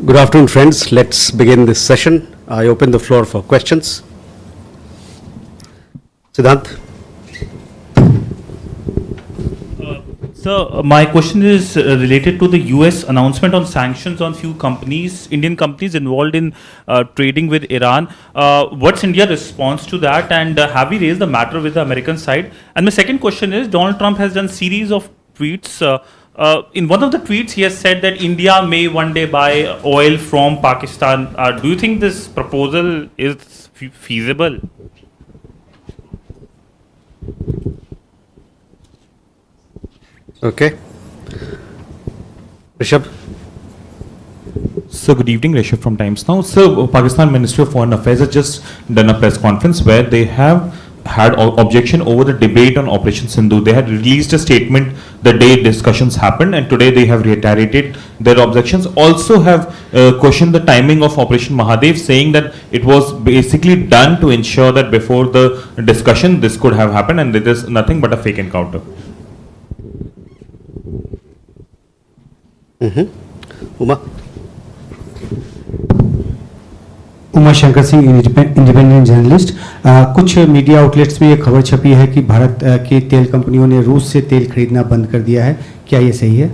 Good afternoon, friends. Let's begin this session. I open the floor for questions. Siddhant. So my question is related to the US announcement on sanctions on few companies, Indian companies involved in trading with Iran. What's India's response to that, and have we raised the matter with the American side? And my second question is, Donald Trump has done series of tweets. In one of the tweets, he has said that India may one day buy oil from Pakistan. Do you think this proposal is feasible? Okay. Rishabh. So good evening, Rishabh from Times Now. So Pakistan Ministry of Foreign Affairs has just done a press conference where they have had objection over the debate on Operation Sindhu. They had released a statement the day discussions happened, and today they have reiterated their objections. Also have questioned the timing of Operation Mahadev, saying that it was basically done to ensure that before the discussion this could have happened, and it is nothing but a fake encounter. Uma. Uma Shankar Singh, independent journalist. कुछ media outlets में ये खबर छपी है कि भारत की तेल कंपनियों ने रूस से तेल खरीदना बंद कर दिया है, क्या ये सही है?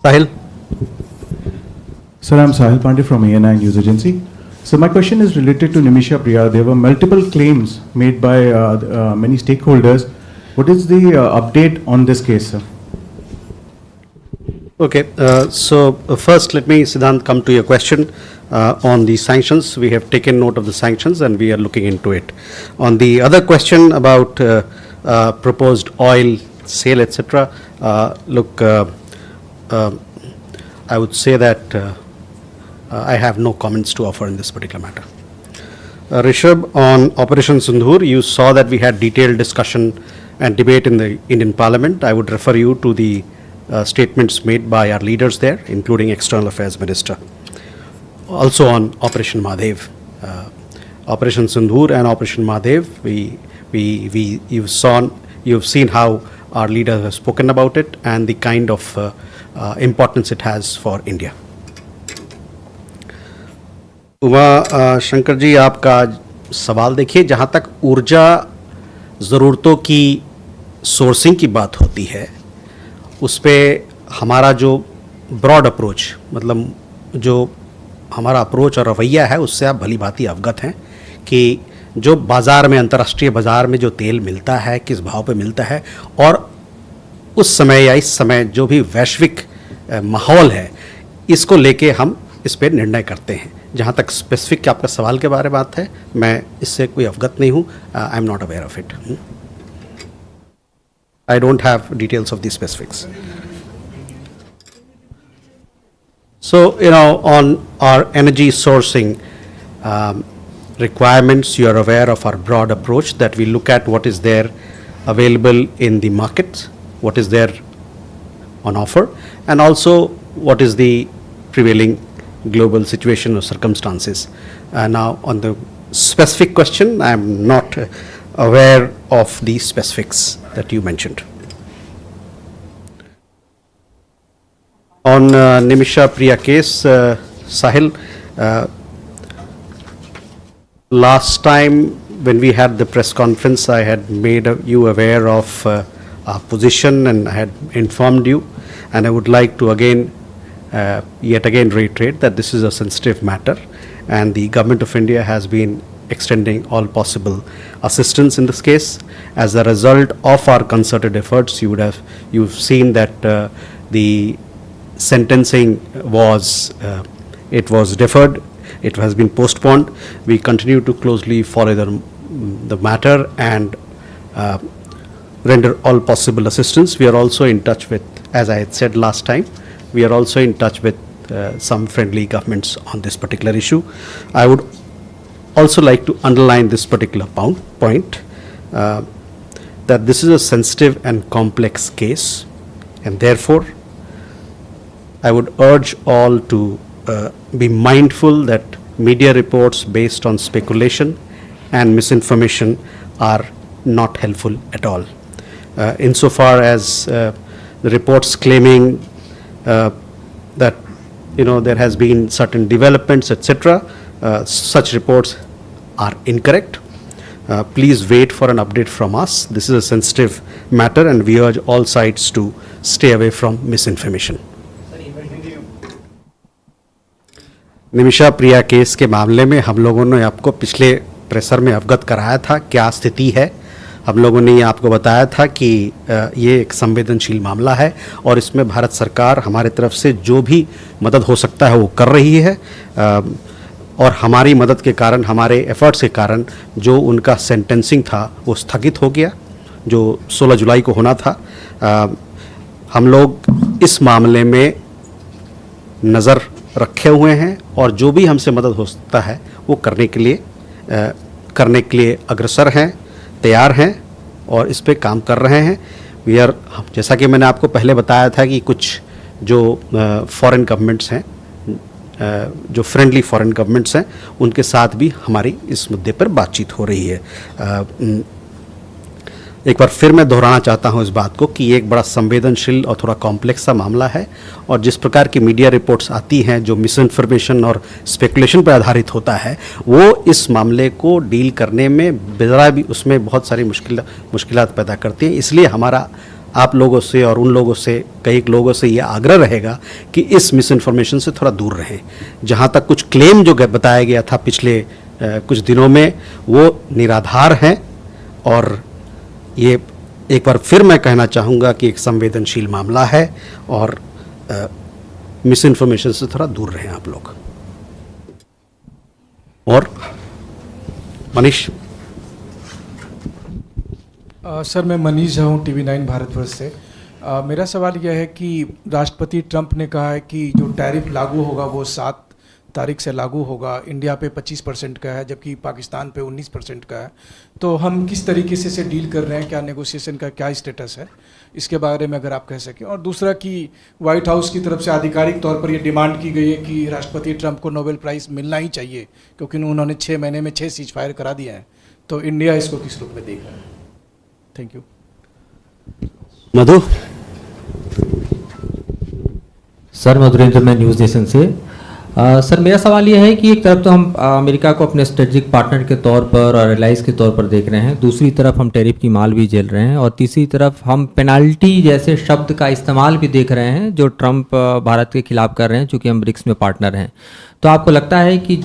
Sahil. Sir, I'm Sahil Pandey from ANI News Agency. So my question is related to Nimisha Priya. There were multiple claims made by many stakeholders. What is the update on this case, sir? Okay. First, let me, Siddhant, come to your question on the sanctions. We have taken note of the sanctions and we are looking into it. On the other question about proposed oil sale, etc. Look, I would say that I have no comments to offer in this particular matter. Rishabh, on Operation Sindhur, you saw that we had detailed discussion and debate in the Indian Parliament. I would refer you to the statements made by our leaders there, including External Affairs Minister. Also on Operation Mahadev, Operation Sindhur and Operation Mahadev, you've seen how our leaders have spoken about it and the kind of importance it has for India. Uma Shankar ji, आपका सवाल देखिए, जहाँ तक ऊर्जा ज़रूरतों की sourcing की बात होती है, उस पर हमारा जो ब्रॉड अप्रोच, मतलब जो हमारा अप्रोच और रवैया है, उससे आप भली भांति अवगत हैं कि जो बाज़ार में, अंतर्राष्ट्रीय बाज़ार में जो तेल मिलता है, किस भाव पे मिलता है, और उस समय या इस समय जो भी वैश्विक माहौल है, इसको लेके हम इस पर निर्णय करते हैं। जहाँ तक स्पेसिफिक आपका सवाल के बारे में बात है, मैं इससे कोई अवगत नहीं हूँ। I am not aware of it. I don't have details of the specifics. So, on our energy sourcing requirements, you are aware of our broad approach that we look at what is there available in the markets, what is there on offer, and also what is the prevailing global situation or circumstances. Now, on the specific question, I am not aware of the specifics that you mentioned. On Nimisha Priya case, Sahil, last time when we had the press conference, I had made you aware of our position and I had informed you, and I would like to yet again reiterate that this is a sensitive matter and the Government of India has been extending all possible assistance in this case. As a result of our concerted efforts, you've seen that the sentencing was deferred, it has been postponed. We continue to closely follow the matter and render all possible assistance. We are also in touch with, as I had said last time, we are also in touch with some friendly governments on this particular issue. I would also like to underline this particular point that this is a sensitive and complex case, and therefore I would urge all to be mindful that media reports based on speculation and misinformation are not helpful at all. Insofar as the reports claiming that there has been certain developments, etc., such reports are incorrect. Please wait for an update from us. This is a sensitive matter and we urge all sides to stay away from misinformation. Nimisha Priya case के मामले में हम लोगों ने आपको पिछले pressure में अवगत कराया था क्या स्थिति है. हम लोगों ने ये आपको बताया था कि ये एक संवेदनशील मामला है और इसमें भारत सरकार हमारे तरफ से जो भी मदद हो सकता है वो कर रही है. और हमारी मदद के कारण, हमारे एफर्ट्स के कारण जो उनका सेंटेंसिंग था वो स्थगित हो गया, जो 16 जुलाई को होना था. हम लोग इस मामले में नज़र रखे हुए हैं और जो भी हमसे मदद हो सकता है वो करने के लिए अग्रसर हैं, तैयार हैं और इस पे काम कर रहे हैं. जैसा कि मैंने आपको पहले बताया था कि कुछ जो फॉरेन गवर्नमेंट्स हैं, जो फ्रेंडली फॉरेन गवर्नमेंट्स हैं, उनके साथ भी हमारी इस मुद्दे पर बातचीत हो रही है. एक बार फिर मैं दोहराना चाहता हूं इस बात को कि ये एक बड़ा संवेदनशील और थोड़ा कॉम्प्लेक्स सा मामला है और जिस प्रकार की मीडिया रिपोर्ट्स आती हैं जो मिस इन्फॉर्मेशन और स्पेकुलेशन पर आधारित होता है, वो इस मामले को डील करने में ज़रा भी उसमें बहुत सारी मुश्किलात पैदा करती हैं. इसलिए हमारा आप लोगों से और उन लोगों से, कई लोगों से ये आग्रह रहेगा कि इस मिस इन्फॉर्मेशन से थोड़ा दूर रहें. जहाँ तक कुछ क्लेम जो बताया गया था पिछले कुछ दिनों में, वो निराधार हैं और ये एक बार फिर मैं कहना चाहूँगा कि एक संवेदनशील मामला है और मिस इन्फॉर्मेशन से थोड़ा दूर रहें आप लोग. और मनीष. सर, मैं मनीष झा हूँ, TV9 भारतवर्ष से. मेरा सवाल यह है कि राष्ट्रपति ट्रंप ने कहा है कि जो टैरिफ लागू होगा वो 7 तारीख से लागू होगा. इंडिया पे 25% का है जबकि पाकिस्तान पे 19% का है. तो हम किस तरीके से इसे डील कर रहे हैं, क्या नेगोशिएशन का क्या स्टेटस है, इसके बारे में अगर आप कह सकें. और दूसरा कि व्हाइट हाउस की तरफ से आधिकारिक तौर पर ये डिमांड की गई है कि राष्ट्रपति ट्रंप को नोबेल प्राइज़ मिलना ही चाहिए क्योंकि उन्होंने 6 महीने में 6 सीज फायर करा दिए हैं. तो इंडिया इसको किस रूप में देख रहा है? Thank you. Madhu. Sir, Madhurendra, मैं न्यूज़ नेशन से. सर, मेरा सवाल यह है कि एक तरफ तो हम अमेरिका को अपने स्ट्रेटेजिक पार्टनर के तौर पर और एलाइज के तौर पर देख रहे हैं, दूसरी तरफ हम टैरिफ की माल भी झेल रहे हैं और तीसरी तरफ हम पेनाल्टी जैसे शब्द का इस्तेमाल भी देख रहे हैं जो ट्रंप भारत के खिलाफ कर रहे हैं चूँकि हम ब्रिक्स में पार्टनर हैं. तो आपको लगता है कि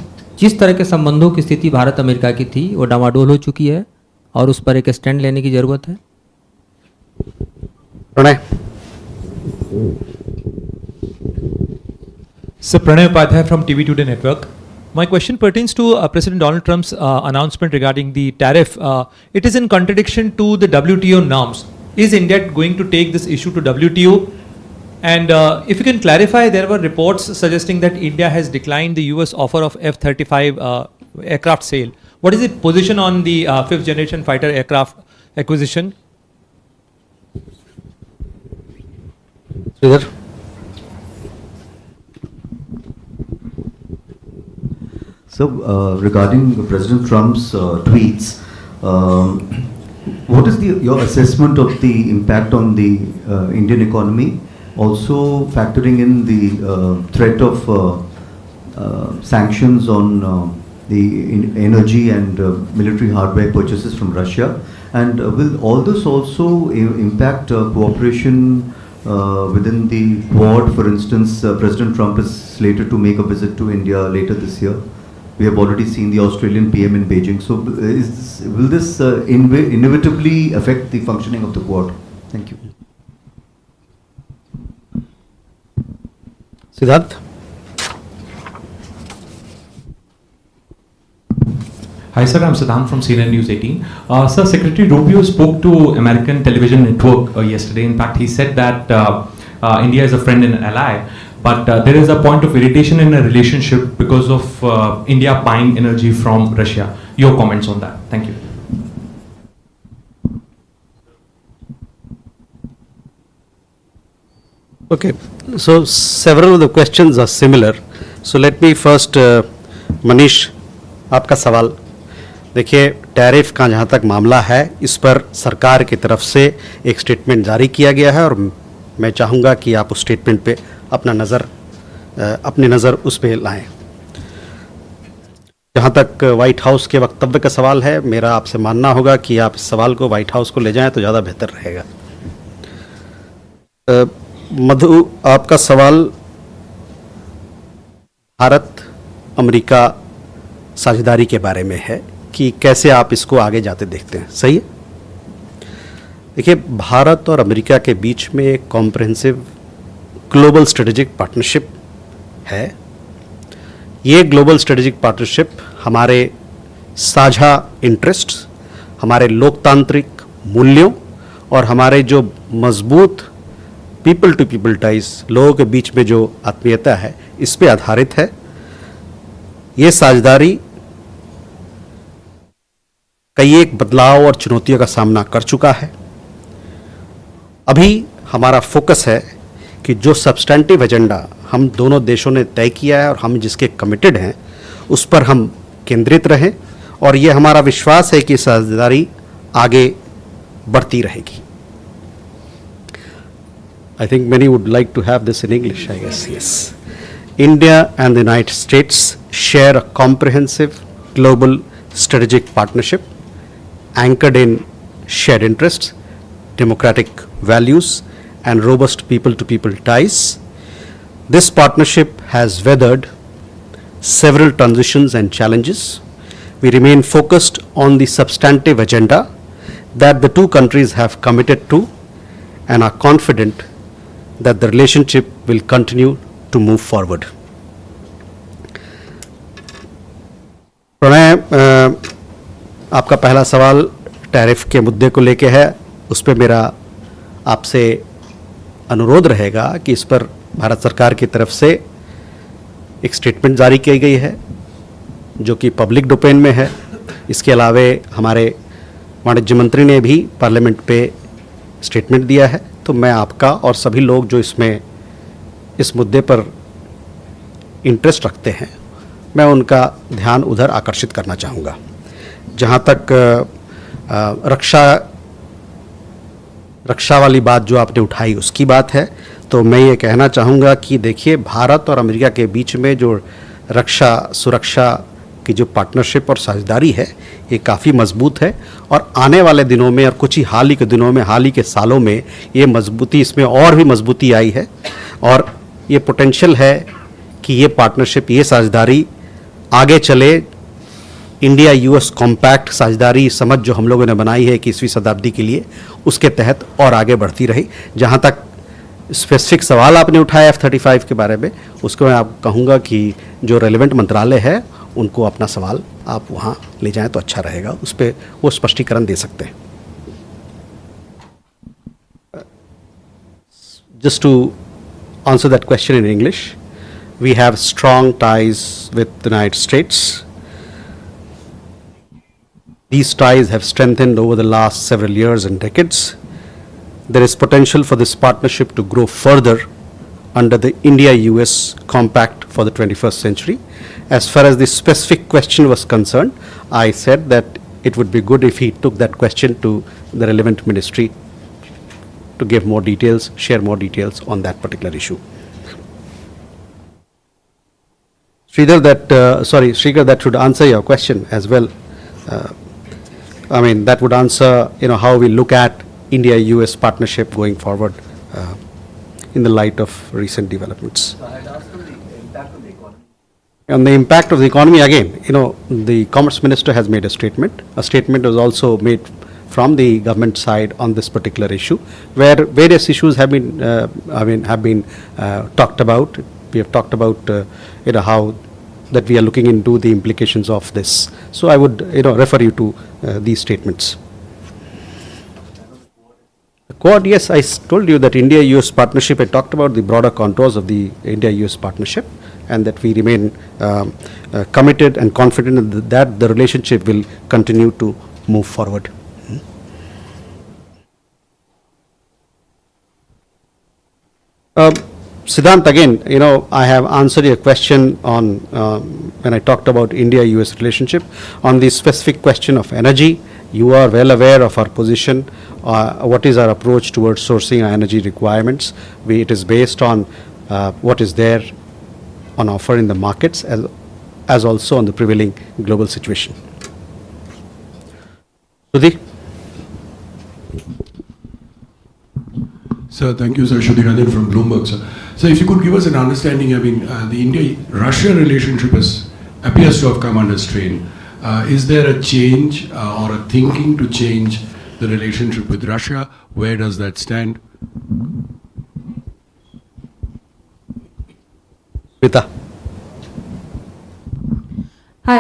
जिस तरह के संबंधों की स्थिति भारत अमेरिका की थी वो डामाडोल हो चुकी है और उस पर एक स्टैंड लेने की ज़रूरत है? Pranay. Sir, Pranay Upadhyay from TV Today Network. My question pertains to President Donald Trump's announcement regarding the tariff. It is in contradiction to the WTO norms. Is India going to take this issue to WTO? And if you can clarify, there were reports suggesting that India has declined the US offer of F-35 aircraft sale. What is the position on the 5th generation fighter aircraft acquisition? Sridhar. So, regarding President Trump's tweets, what is your assessment of the impact on the Indian economy? Also factoring in the threat of sanctions on the energy and military hardware purchases from Russia, and will all this also impact cooperation within the Quad? For instance, President Trump is slated to make a visit to India later this year. We have already seen the Australian PM in Beijing. So, will this inevitably affect the functioning of the Quad? Thank you. Siddharth. Hi sir, I'm Siddhant from CNN News 18. Sir, Secretary Rubio spoke to American television network yesterday. In fact, he said that India is a friend and ally. But there is a point of irritation in a relationship because of India buying energy from Russia. Your comments on that? Thank you. Okay, so several of the questions are similar. So let me first Manish, आपका सवाल। देखिए, tariff का जहाँ तक मामला है, इस पर सरकार की तरफ से एक स्टेटमेंट जारी किया गया है और मैं चाहूँगा कि आप उस स्टेटमेंट पे अपनी नज़र उस पे लाएं। जहाँ तक व्हाइट हाउस के वक्तव्य का सवाल है, मेरा आपसे मानना होगा कि आप इस सवाल को व्हाइट हाउस को ले जाएं तो ज़्यादा बेहतर रहेगा। मधु, आपका सवाल भारत अमेरिका साझेदारी के बारे में है कि कैसे आप इसको आगे जाते देखते हैं, सही है? देखिए, भारत और अमेरिका के बीच में एक कॉम्प्रहेंसिव ग्लोबल स्ट्रेटेजिक पार्टनरशिप है। ये ग्लोबल स्ट्रेटेजिक पार्टनरशिप हमारे साझा इंटरेस्ट्स, हमारे लोकतांत्रिक मूल्यों और हमारे जो मजबूत पीपल टू पीपल टाइज, लोगों के बीच में जो आत्मीयता है, इस पे आधारित है। ये साझेदारी कई एक बदलाव और चुनौतियों का सामना कर चुका है। अभी हमारा फोकस है कि जो सब्सटेंटिव एजेंडा हम दोनों देशों ने तय किया है और हम जिसके कमिटेड हैं, उस पर हम केंद्रित रहें और ये हमारा विश्वास है कि साझेदारी आगे बढ़ती रहेगी। I think many would like to have this in English, I guess, yes. India and the United States share a comprehensive global strategic partnership anchored in shared interests, democratic values, and robust people-to-people ties. This partnership has weathered several transitions and challenges. We remain focused on the substantive agenda that the two countries have committed to and are confident that the relationship will continue to move forward. Pranay, आपका पहला सवाल tariff के मुद्दे को लेके है। उस पर मेरा आपसे अनुरोध रहेगा कि इस पर भारत सरकार की तरफ से एक स्टेटमेंट जारी की गई है जो कि पब्लिक डोमेन में है। इसके अलावे हमारे वाणिज्य मंत्री ने भी पार्लियामेंट पे स्टेटमेंट दिया है। तो मैं आपका और सभी लोग जो इस मुद्दे पर इंटरेस्ट रखते हैं, मैं उनका ध्यान उधर आकर्षित करना चाहूँगा। जहाँ तक रक्षा वाली बात जो आपने उठाई उसकी बात है, तो मैं ये कहना चाहूँगा कि देखिए, भारत और अमेरिका के बीच में जो रक्षा सुरक्षा की जो पार्टनरशिप और साझेदारी है, ये काफ़ी मजबूत है और आने वाले दिनों में और कुछ ही हाल ही के दिनों में, हाल ही के सालों में ये मजबूती, इसमें और भी मजबूती आई है और ये पोटेंशियल है कि ये पार्टनरशिप, ये साझेदारी आगे चले। इंडिया यूएस कॉम्पैक्ट साझेदारी समझ जो हम लोगों ने बनाई है 21वीं शताब्दी के लिए, उसके तहत और आगे बढ़ती रही। जहाँ तक स्पेसिफिक सवाल आपने उठाया F-35 के बारे में, उसको मैं आप कहूँगा कि जो रेलेवेंट मंत्रालय है उनको अपना सवाल आप वहाँ ले जाएं तो अच्छा रहेगा, उस पर वो स्पष्टीकरण दे सकते हैं। Just to answer that question in English, we have strong ties with the United States. These ties have strengthened over the last several years and decades. There is potential for this partnership to grow further under the India-US Compact for the 21st century. As far as the specific question was concerned, I said that it would be good if he took that question to the relevant ministry to give more details, share more details on that particular issue. Sridhar, that should answer your question as well. That would answer, how we look at India-US partnership going forward in the light of recent developments. I had asked on the impact on the economy. On the impact of the economy, again, the Commerce Minister has made a statement. A statement was also made from the government side on this particular issue, where various issues have been, talked about. We have talked about, how that we are looking into the implications of this. So I would, refer you to these statements. The Quad, yes, I told you that India-US partnership, I talked about the broader contours of the India-US partnership, and that we remain committed and confident that the relationship will continue to move forward. Siddhant, again, I have answered your question on when I talked about India-US relationship. On the specific question of energy, you are well aware of our position. What is our approach towards sourcing our energy requirements? It is based on what is there on offer in the markets, as also on the prevailing global situation. Sudhi? Sir, thank you, sir. Shruti Ranjan from Bloomberg, sir. So, if you could give us an understanding, I mean, the India-Russia relationship appears to have come under strain. Is there a change or a thinking to change the relationship with Russia? Where does that stand? Vita? Hi.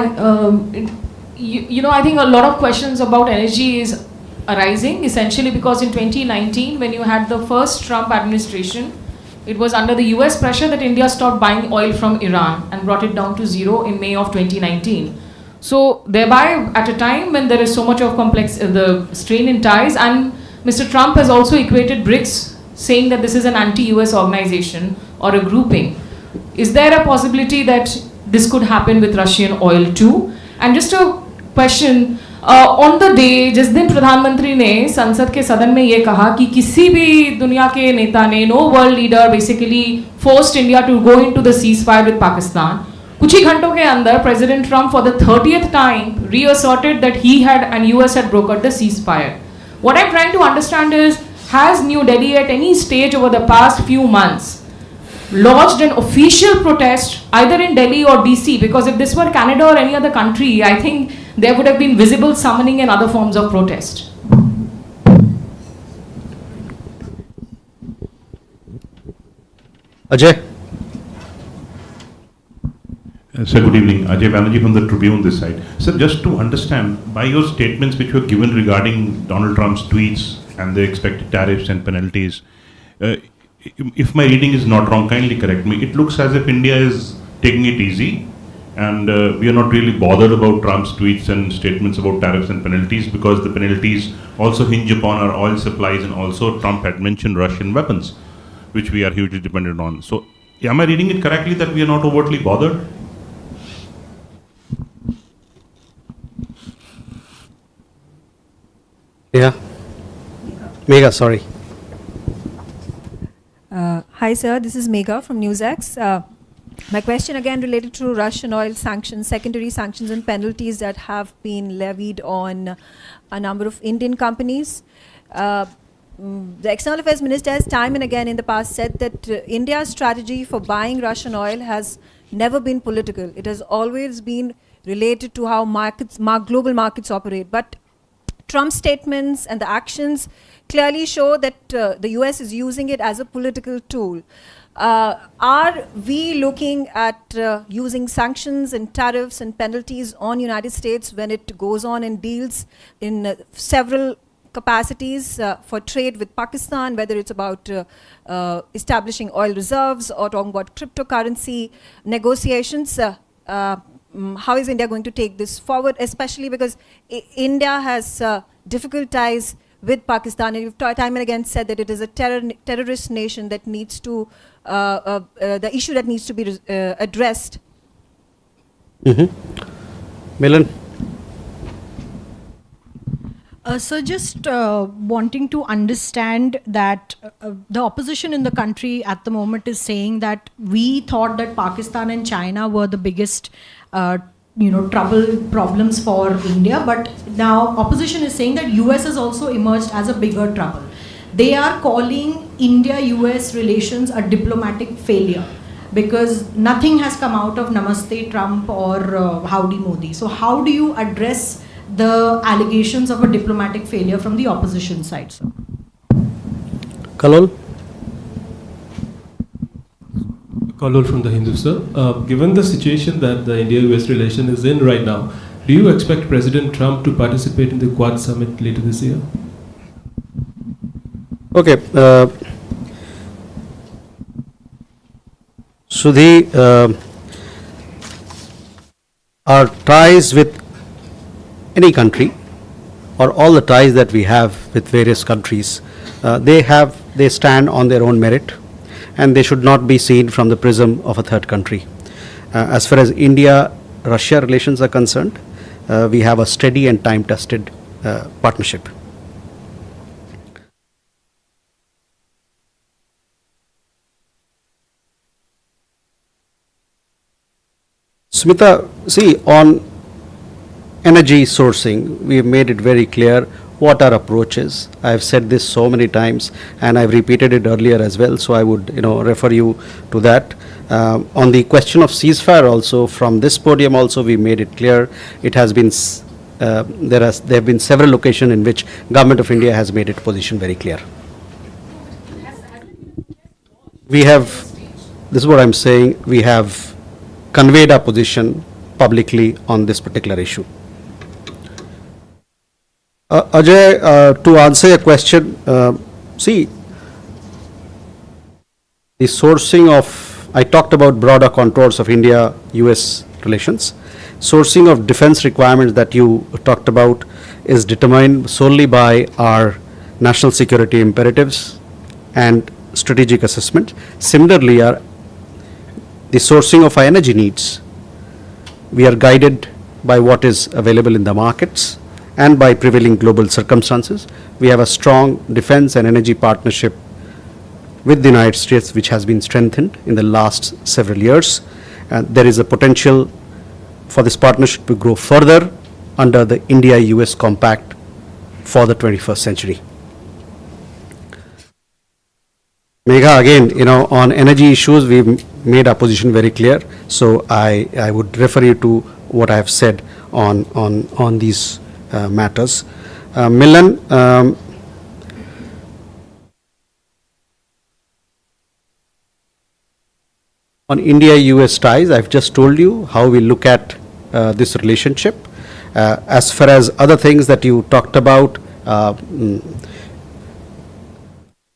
I think a lot of questions about energy is arising essentially because in 2019, when you had the first Trump administration, it was under the US pressure that India stopped buying oil from Iran and brought it down to zero in May of 2019. So thereby, at a time when there is so much of the strain in ties, and Mr. Trump has also equated BRICS, saying that this is an anti-US organization or a grouping. Is there a possibility that this could happen with Russian oil too? And just a question, on the day जिस दिन प्रधानमंत्री ने संसद के सदन में ये कहा कि किसी भी दुनिया के नेता ने, no world leader basically forced India to go into the ceasefire with Pakistan, कुछ ही घंटों के अंदर President Trump for the 30th time reasserted that he had and US had brokered the ceasefire. What I'm trying to understand is, has New Delhi at any stage over the past few months lodged an official protest either in Delhi or DC? Because if this were Canada or any other country, I think there would have been visible summoning and other forms of protest. Ajay? Sir, good evening. Ajay Banerjee from the Tribune this side. Sir, just to understand, by your statements which were given regarding Donald Trump's tweets and the expected tariffs and penalties, if my reading is not wrong, kindly correct me, it looks as if India is taking it easy and we are not really bothered about Trump's tweets and statements about tariffs and penalties, because the penalties also hinge upon our oil supplies, and also Trump had mentioned Russian weapons, which we are hugely dependent on. So, am I reading it correctly that we are not overtly bothered? Yeah. Megha, sorry. Hi, sir. This is Megha from NewsX. My question again related to Russian oil sanctions, secondary sanctions and penalties that have been levied on a number of Indian companies. The External Affairs Minister has time and again in the past said that India's strategy for buying Russian oil has never been political. It has always been related to how global markets operate. But Trump's statements and the actions clearly show that the US is using it as a political tool. Are we looking at using sanctions and tariffs and penalties on United States when it goes on and deals in several capacities for trade with Pakistan, whether it's about establishing oil reserves or talking about cryptocurrency negotiations? How is India going to take this forward, especially because India has difficult ties with Pakistan, and you've time and again said that it is a terrorist nation that needs to, the issue that needs to be addressed. Milan? So just wanting to understand that the opposition in the country at the moment is saying that we thought that Pakistan and China were the biggest problems for India, but now opposition is saying that US has also emerged as a bigger trouble. They are calling India-US relations a diplomatic failure because nothing has come out of Namaste Trump or Howdy Modi. So how do you address the allegations of a diplomatic failure from the opposition side, sir? Kalol? Kalol from the Hindu, sir. Given the situation that the India-US relation is in right now, do you expect President Trump to participate in the Quad Summit later this year? Okay. Sudhi, our ties with any country, or all the ties that we have with various countries, they stand on their own merit, and they should not be seen from the prism of a third country. As far as India-Russia relations are concerned, we have a steady and time-tested partnership. Smita, see, on energy sourcing, we have made it very clear what our approach is. I have said this so many times, and I've repeated it earlier as well, so I would, refer you to that. On the question of ceasefire also, from this podium also, we made it clear. It has been, there have been several occasions in which Government of India has made its position very clear. We have, this is what I'm saying, we have conveyed our position publicly on this particular issue. Ajay, to answer your question, see, the sourcing of, I talked about broader contours of India-US relations. Sourcing of defense requirements that you talked about is determined solely by our national security imperatives and strategic assessment. Similarly, the sourcing of our energy needs, we are guided by what is available in the markets and by prevailing global circumstances. We have a strong defense and energy partnership with the United States, which has been strengthened in the last several years. There is a potential for this partnership to grow further under the India-US Compact for the 21st century. Megha, again, on energy issues, we've made our position very clear. So I would refer you to what I have said on these matters. Milan, on India-US ties, I've just told you how we look at this relationship. As far as other things that you talked about,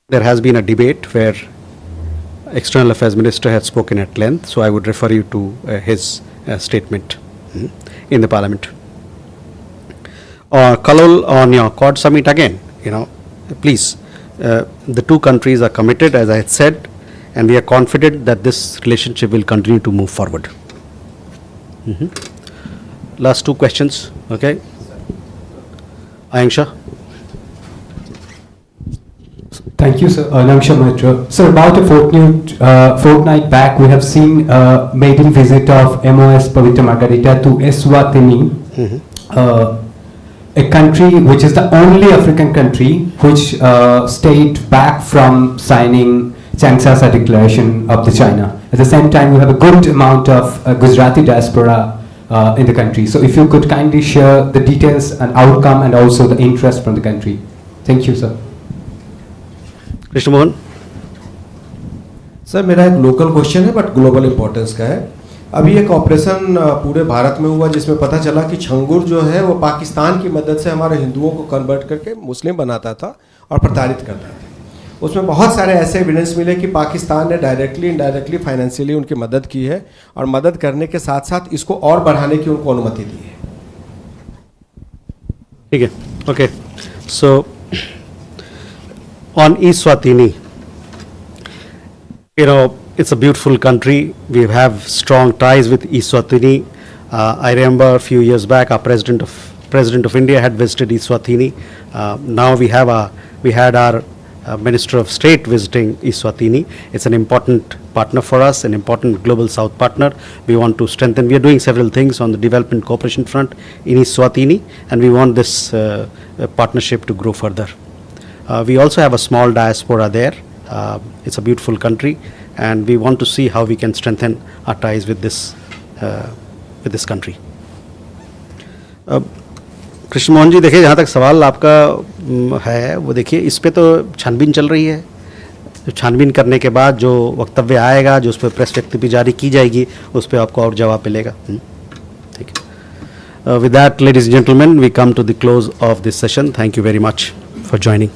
there has been a debate where External Affairs Minister had spoken at length, so I would refer you to his statement in the Parliament. Kalol, on your Quad Summit again, please, the two countries are committed, as I had said, and we are confident that this relationship will continue to move forward. Last two questions, okay? Ayanksha. Thank you, sir. Nangsha Mitra. Sir, about a fortnight back, we have seen a maiden visit of MOS Pavitra Margarita to Eswatini, a country which is the only African country which stayed back from signing Changsasa Declaration of the China. At the same time, we have a good amount of Gujarati diaspora in the country. So if you could kindly share the details and outcome and also the interest from the country. Thank you, sir. Krishna Mohan. Sir मेरा एक local question है but global importance का है। अभी एक operation पूरे भारत में हुआ जिसमें पता चला कि छंगुर जो है वो पाकिस्तान की मदद से हमारे हिंदुओं को कन्वर्ट करके मुस्लिम बनाता था और प्रताड़ित करता था। उसमें बहुत सारे ऐसे एविडेंस मिले कि पाकिस्तान ने डायरेक्टली इनडायरेक्टली फाइनेंशियली उनकी मदद की है और मदद करने के साथ साथ इसको और बढ़ाने की उनको अनुमति दी है। ठीक है, okay. So on Eswatini, it's a beautiful country. We have strong ties with Eswatini. I remember a few years back, our President of India had visited Eswatini. Now we had our Minister of State visiting Eswatini. It's an important partner for us, an important global South partner. We want to strengthen. We are doing several things on the development cooperation front in Eswatini, and we want this partnership to grow further. We also have a small diaspora there. It's a beautiful country, and we want to see how we can strengthen our ties with this country. Krishna Mohan ji, देखिए, जहाँ तक सवाल आपका है वो देखिए, इस पे तो छानबीन चल रही है। तो छानबीन करने के बाद जो वक्तव्य आएगा, जो उस पर प्रेस व्यक्ति जारी की जाएगी, उस पर आपको और जवाब मिलेगा। ठीक है। With that, ladies and gentlemen, we come to the close of this session. Thank you very much for joining.